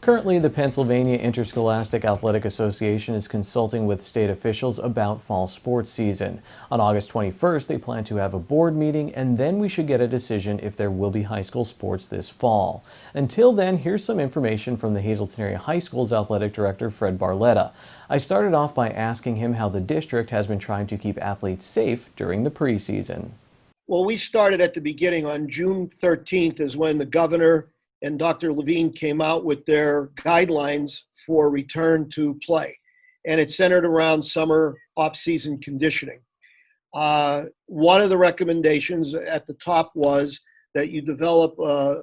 Currently, the Pennsylvania Interscholastic Athletic Association is consulting with state officials about fall sports season. On August 21st, they plan to have a board meeting, and then we should get a decision if there will be high school sports this fall. Until then, here's some information from the Hazleton Area High School's athletic director, Fred Barletta. I started off by asking him how the district has been trying to keep athletes safe during the preseason. Well, we started at the beginning. On June 13th is when the governor and Dr. Levine came out with their guidelines for return to play. And it's centered around summer off-season conditioning. One of the recommendations at the top was that you develop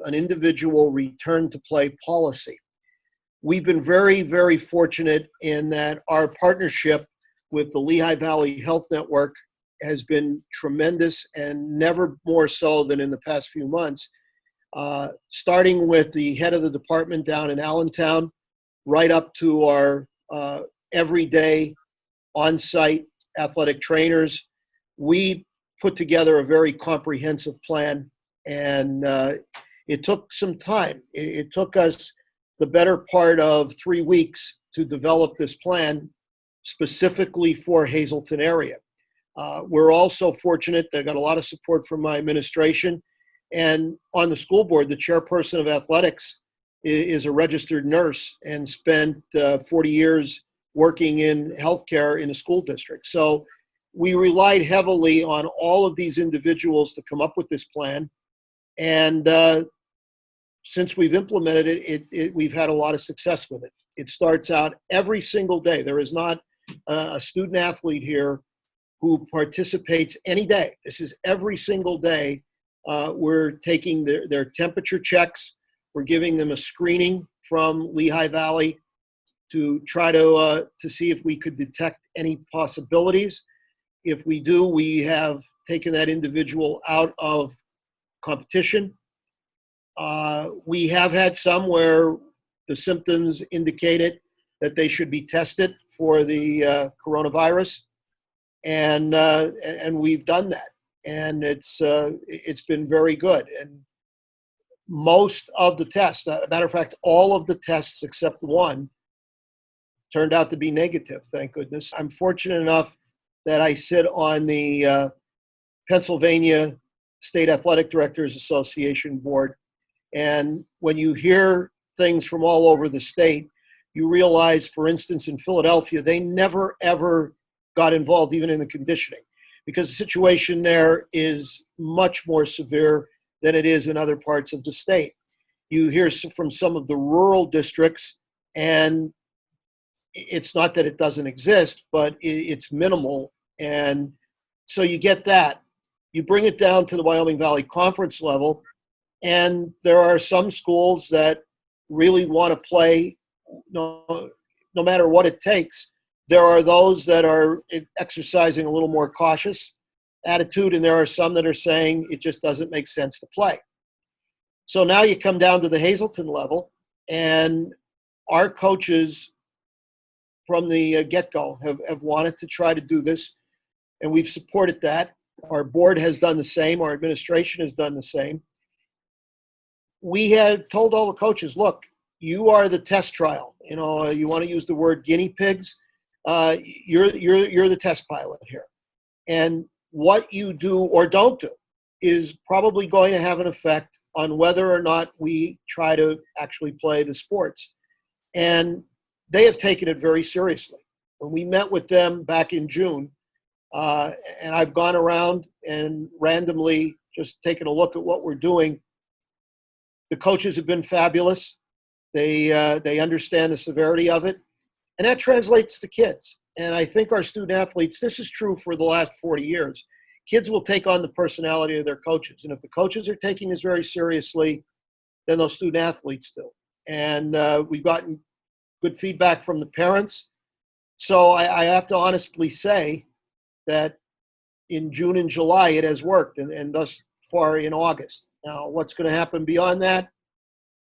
an individual return to play policy. We've been very, very fortunate in that our partnership with the Lehigh Valley Health Network has been tremendous, and never more so than in the past few months. Starting with the head of the department down in Allentown, right up to our everyday on-site athletic trainers. We put together a very comprehensive plan, and it took some time. It took us the better part of 3 weeks to develop this plan specifically for Hazleton area. We're also fortunate that I got a lot of support from my administration. And on the school board, the chairperson of athletics is a registered nurse and spent 40 years working in healthcare in a school district. So we relied heavily on all of these individuals to come up with this plan. And since we've implemented it, we've had a lot of success with it. It starts out every single day. There is not a student athlete here who participates any day. This is every single day. We're taking their temperature checks. We're giving them a screening from Lehigh Valley to try to see if we could detect any possibilities. If we do, we have taken that individual out of competition. We have had some where the symptoms indicated that they should be tested for the coronavirus, and we've done that. And it's been very good. And most of the tests, matter of fact, all of the tests except one turned out to be negative, thank goodness. I'm fortunate enough that I sit on the Pennsylvania State Athletic Directors Association board. And when you hear things from all over the state, you realize, for instance, in Philadelphia, they never, ever got involved even in the conditioning, because the situation there is much more severe than it is in other parts of the state. You hear from some of the rural districts, and it's not that it doesn't exist, but it's minimal. And so you get that. You bring it down to the Wyoming Valley Conference level, and there are some schools that really want to play no matter what it takes. There are those that are exercising a little more cautious attitude, and there are some that are saying it just doesn't make sense to play. So now you come down to the Hazleton level, and our coaches from the get-go have wanted to try to do this, and we've supported that. Our board has done the same. Our administration has done the same. We had told all the coaches, look, you are the test trial. You want to use the word guinea pigs. You're the test pilot here, and what you do or don't do is probably going to have an effect on whether or not we try to actually play the sports. And they have taken it very seriously. When we met with them back in June, and I've gone around and randomly just taken a look at what we're doing, the coaches have been fabulous. They understand the severity of it. And that translates to kids. And I think our student athletes, this is true for the last 40 years, kids will take on the personality of their coaches. And if the coaches are taking this very seriously, then those student athletes do. And we've gotten good feedback from the parents. So I have to honestly say that in June and July, it has worked, and thus far in August. Now, what's going to happen beyond that?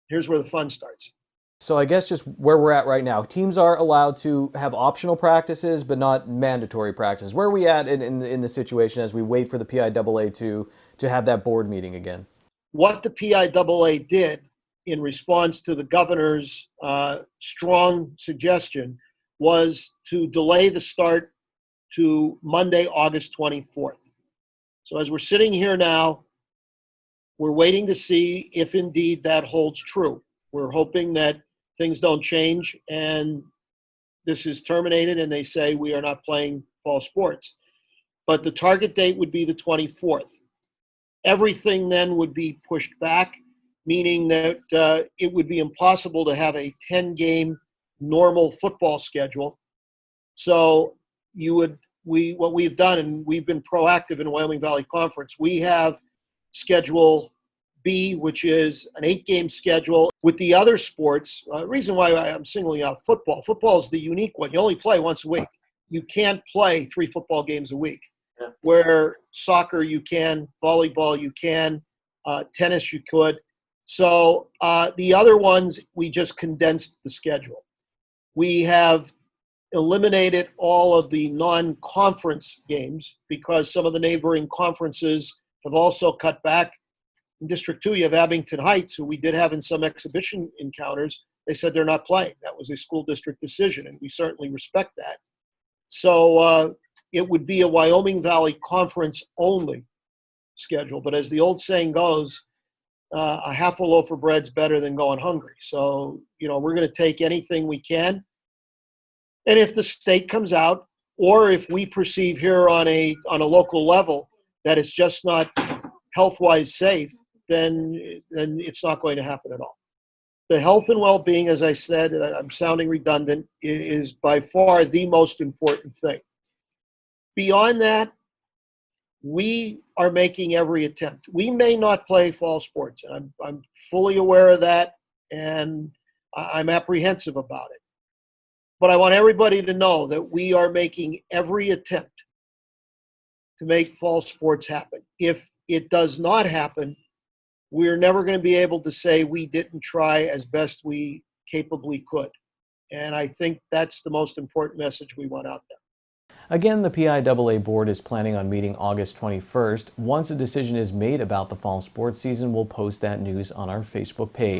Here's where the fun starts. So I guess just where we're at right now, teams are allowed to have optional practices, but not mandatory practices. Where are we at in the situation as we wait for the PIAA to have that board meeting again? What the PIAA did in response to the governor's strong suggestion, was to delay the start to Monday, August 24th. So as we're sitting here now, we're waiting to see if indeed that holds true. We're hoping that things don't change and this is terminated and they say we are not playing fall sports. But the target date would be the 24th. Everything then would be pushed back, meaning that it would be impossible to have a 10-game normal football schedule. So what we've done, and we've been proactive in Wyoming Valley Conference, we have Schedule B, which is an 8-game schedule. With the other sports, reason why I'm singling out football. Football is the unique one. You only play once a week. You can't play 3 football games a week. Yeah. Where soccer you can, volleyball you can, tennis you could. So the other ones, we just condensed the schedule. We have eliminated all of the non-conference games because some of the neighboring conferences have also cut back. In District 2, you have Abington Heights, who we did have in some exhibition encounters. They said they're not playing. That was a school district decision, and we certainly respect that. So it would be a Wyoming Valley Conference only schedule. But as the old saying goes, a half a loaf of bread's better than going hungry. So, we're going to take anything we can. And if the state comes out, or if we perceive here on a local level that it's just not health-wise safe, then it's not going to happen at all. The health and well-being, as I said, I'm sounding redundant, is by far the most important thing. Beyond that, we are making every attempt. We may not play fall sports, and I'm fully aware of that, and I'm apprehensive about it. But I want everybody to know that we are making every attempt to make fall sports happen. If it does not happen, we're never going to be able to say we didn't try as best we capably could. And I think that's the most important message we want out there. Again, the PIAA board is planning on meeting August 21st. Once a decision is made about the fall sports season, we'll post that news on our Facebook page.